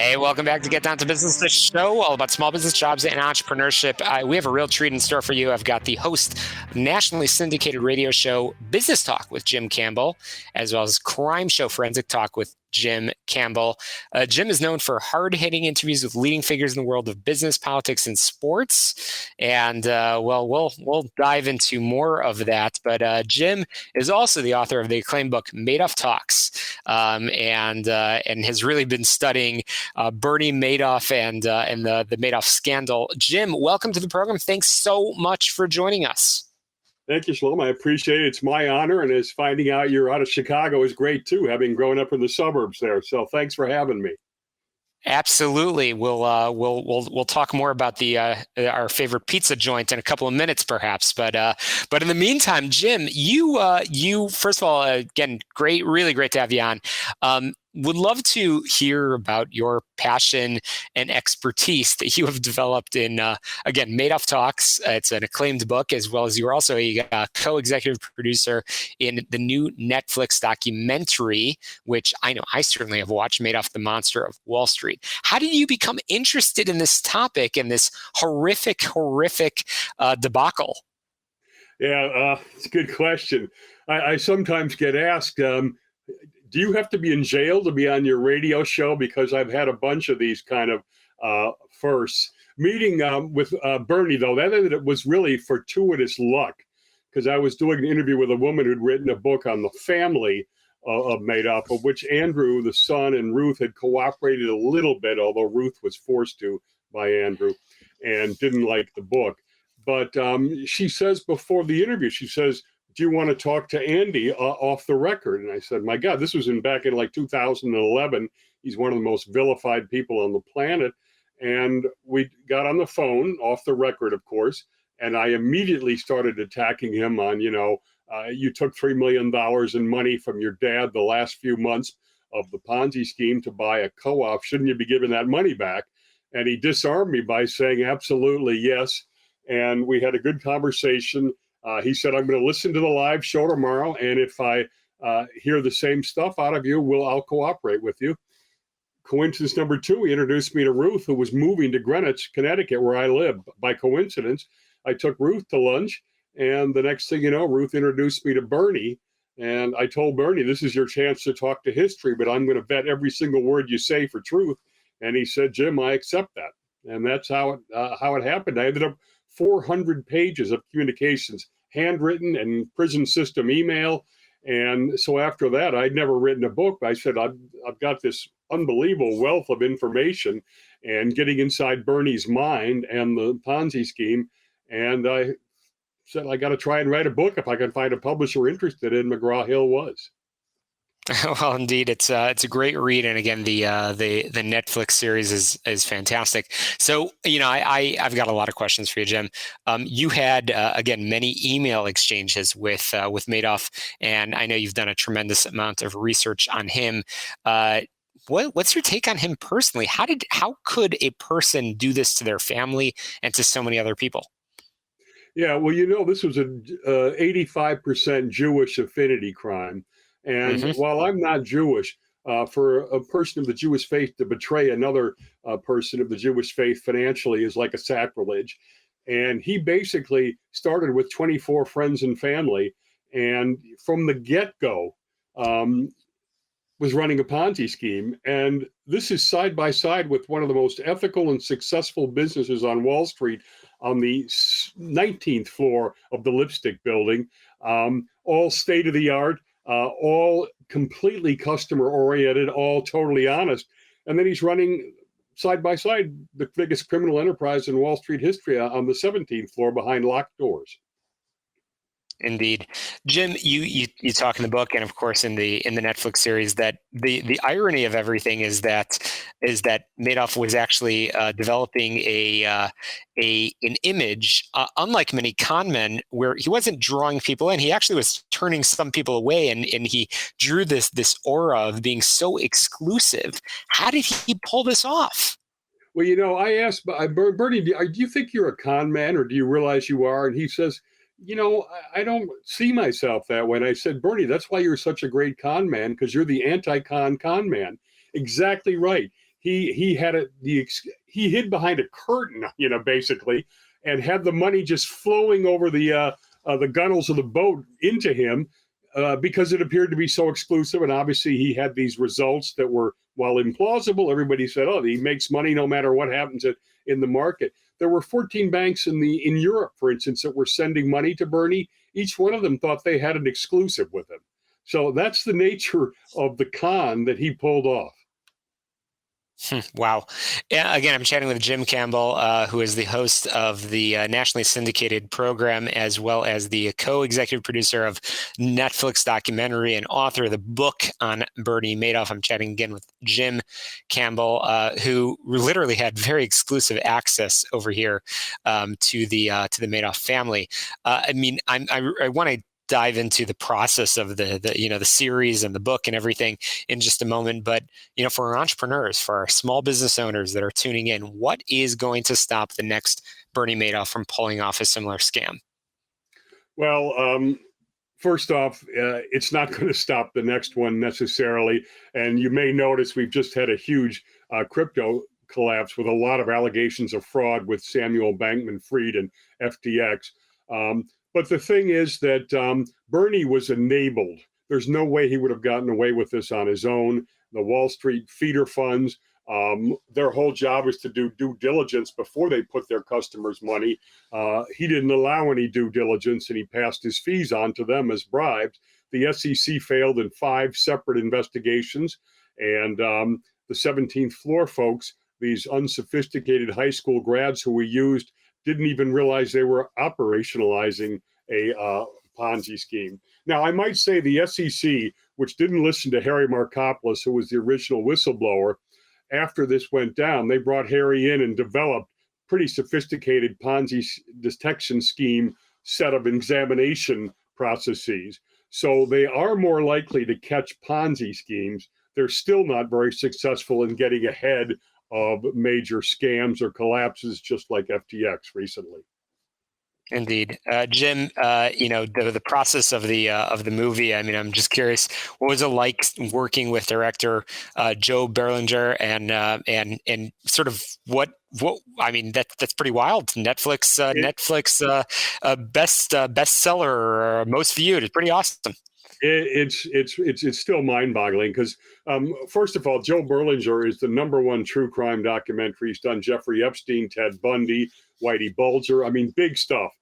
Hey, welcome back to Get Down to Business, the show all about small business, jobs, and entrepreneurship. We have a real treat in store for you. I've got the host of nationally syndicated radio show Business Talk with Jim Campbell, as well as Crime Show Forensic Talk with Jim Campbell. Jim is known for hard-hitting interviews with leading figures in the world of business, politics, and sports. And we'll dive into more of that. But Jim is also the author of the acclaimed book Madoff Talks, and has really been studying Bernie Madoff and the Madoff scandal. Jim, welcome to the program. Thanks so much for joining us. Thank you, Shalom. I appreciate it. It's my honor, and as finding out you're out of Chicago is great too, having grown up in the suburbs there. So thanks for having me. Absolutely. We'll talk more about our favorite pizza joint in a couple of minutes, perhaps. But in the meantime, Jim, you first of all, again, really great to have you on. Would love to hear about your passion and expertise that you have developed in, again, Madoff Talks. It's an acclaimed book, as well as you're also a co-executive producer in the new Netflix documentary, which I know I certainly have watched, Madoff, the Monster of Wall Street. How did you become interested in this topic and this horrific debacle? Yeah, it's a good question. I sometimes get asked, do you have to be in jail to be on your radio show? Because I've had a bunch of these kind of firsts. Meeting with Bernie, though, that was really fortuitous luck, because I was doing an interview with a woman who'd written a book on the family of Madoff, of which Andrew, the son, and Ruth had cooperated a little bit, although Ruth was forced to by Andrew and didn't like the book. But she says before the interview, she says, do you want to talk to Andy off the record? And I said, my God, this was back in like 2011. He's one of the most vilified people on the planet. And we got on the phone, off the record, of course, and I immediately started attacking him on, you took $3 million in money from your dad the last few months of the Ponzi scheme to buy a co-op. Shouldn't you be giving that money back? And he disarmed me by saying, absolutely, yes. And we had a good conversation. He said, I'm going to listen to the live show tomorrow, and if I hear the same stuff out of you, I'll cooperate with you. Coincidence number two, he introduced me to Ruth, who was moving to Greenwich, Connecticut, where I live. By coincidence, I took Ruth to lunch, and the next thing you know, Ruth introduced me to Bernie, and I told Bernie, this is your chance to talk to history, but I'm going to bet every single word you say for truth. And he said, Jim, I accept that. And that's how it happened. I ended up 400 pages of communications, handwritten and prison system email. And so after that, I'd never written a book. I said, I've got this unbelievable wealth of information and getting inside Bernie's mind and the Ponzi scheme. And I said, I got to try and write a book if I can find a publisher interested in. McGraw-Hill was. Well, indeed, it's a great read, and again, the Netflix series is fantastic. So, I've got a lot of questions for you, Jim. You had again many email exchanges with Madoff, and I know you've done a tremendous amount of research on him. What's your take on him personally? How could a person do this to their family and to so many other people? Yeah, well, this was a 85% Jewish affinity crime. And while I'm not Jewish, for a person of the Jewish faith to betray another person of the Jewish faith financially is like a sacrilege. And he basically started with 24 friends and family, and from the get-go was running a Ponzi scheme. And this is side by side with one of the most ethical and successful businesses on Wall Street on the 19th floor of the Lipstick Building, all state-of-the-art. All completely customer-oriented, all totally honest. And then he's running side by side the biggest criminal enterprise in Wall Street history on the 17th floor behind locked doors. Indeed. Jim, you talk in the book, and of course in the Netflix series, that the irony of everything is that Madoff was actually developing an image, unlike many con men, where he wasn't drawing people in. He actually was turning some people away, and he drew this aura of being so exclusive. How did he pull this off? Well, I asked Bernie, do you think you're a con man, or do you realize you are? And he says, I don't see myself that way. And I said, Bernie, that's why you're such a great con man, because you're the anti-con man. Exactly right. he had he hid behind a curtain, basically, and had the money just flowing over the gunnels of the boat into him because it appeared to be so exclusive. And obviously, he had these results that were, while implausible, everybody said, "Oh, he makes money no matter what happens in the market." There were 14 banks in Europe, for instance, that were sending money to Bernie. Each one of them thought they had an exclusive with him. So that's the nature of the con that he pulled off. Wow. Yeah, again, I'm chatting with Jim Campbell, who is the host of the nationally syndicated program, as well as the co-executive producer of Netflix documentary and author of the book on Bernie Madoff. I'm chatting again with Jim Campbell, who literally had very exclusive access over here to the Madoff family. I mean, I want to dive into the process of the series and the book and everything in just a moment. But, for our entrepreneurs, for our small business owners that are tuning in, what is going to stop the next Bernie Madoff from pulling off a similar scam? Well, first off, it's not going to stop the next one necessarily. And you may notice we've just had a huge crypto collapse with a lot of allegations of fraud with Samuel Bankman-Fried and FTX. But the thing is that Bernie was enabled. There's no way he would have gotten away with this on his own. The Wall Street feeder funds, their whole job is to do due diligence before they put their customers' money. He didn't allow any due diligence, and he passed his fees on to them as bribes. The SEC failed in 5 separate investigations, and the 17th floor folks, these unsophisticated high school grads who we used, didn't even realize they were operationalizing a Ponzi scheme. Now, I might say the SEC, which didn't listen to Harry Markopoulos, who was the original whistleblower, after this went down, they brought Harry in and developed pretty sophisticated Ponzi detection scheme set of examination processes. So they are more likely to catch Ponzi schemes. They're still not very successful in getting ahead of major scams or collapses, just like FTX recently. Indeed, Jim. The process of the movie. I mean, I'm just curious, what was it like working with director Joe Berlinger and sort of what I mean, that's pretty wild. Netflix bestseller, most viewed. It's pretty awesome. It's still mind-boggling because first of all, Joe Berlinger is the #1 true crime documentary. He's done Jeffrey Epstein, Ted Bundy, Whitey Bulger. I mean, big stuff.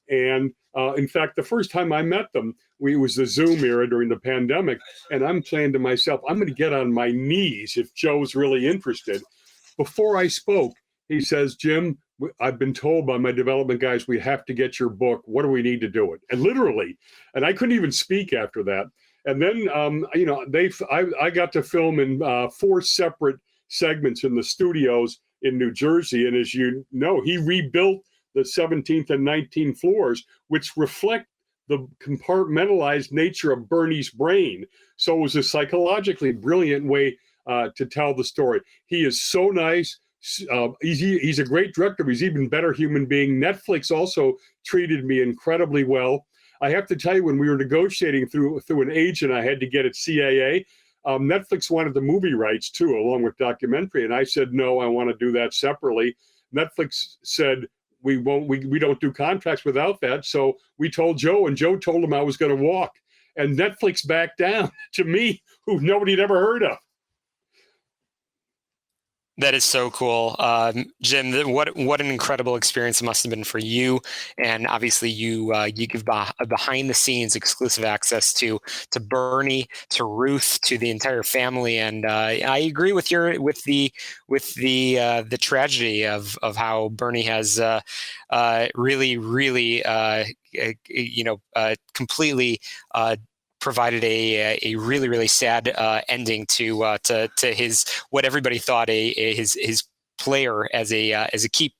And in fact, the first time I met them, it was the Zoom era during the pandemic, and I'm saying to myself, I'm going to get on my knees if Joe's really interested. Before I spoke, he says, "Jim, I've been told by my development guys we have to get your book. What do we need to do it?" And literally, and I couldn't even speak after that. And then, I got to film in 4 separate segments in the studios in New Jersey. And as you know, he rebuilt the 17th and 19th floors, which reflect the compartmentalized nature of Bernie's brain. So it was a psychologically brilliant way to tell the story. He is so nice. He's a great director. He's even better human being. Netflix also treated me incredibly well. I have to tell you, when we were negotiating through an agent I had to get at CAA, Netflix wanted the movie rights too, along with documentary. And I said, no, I want to do that separately. Netflix said, we don't do contracts without that. So we told Joe, and Joe told him I was going to walk. And Netflix backed down to me, who nobody had ever heard of. That is so cool, Jim. What an incredible experience it must have been for you, and obviously you give behind the scenes exclusive access to Bernie, to Ruth, to the entire family, and I agree with the tragedy of how Bernie has really completely provided a really, really sad ending to his, what everybody thought his player as a key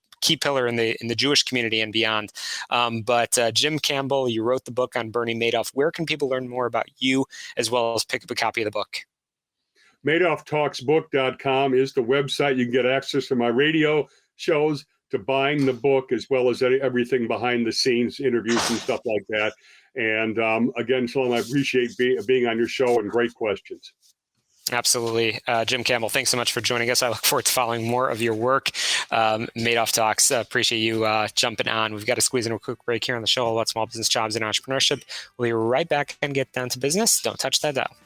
pillar in the Jewish community and beyond. But Jim Campbell, you wrote the book on Bernie Madoff. Where can people learn more about you, as well as pick up a copy of the book? MadoffTalksBook.com is the website. You can get access to my radio shows, to buying the book, as well as everything behind the scenes, interviews and stuff like that. And again, Shalom, I appreciate being on your show, and great questions. Absolutely. Jim Campbell, thanks so much for joining us. I look forward to following more of your work. Madoff Talks, appreciate you jumping on. We've got to squeeze in a quick break here on the show about small business jobs and entrepreneurship. We'll be right back and get down to business. Don't touch that dial.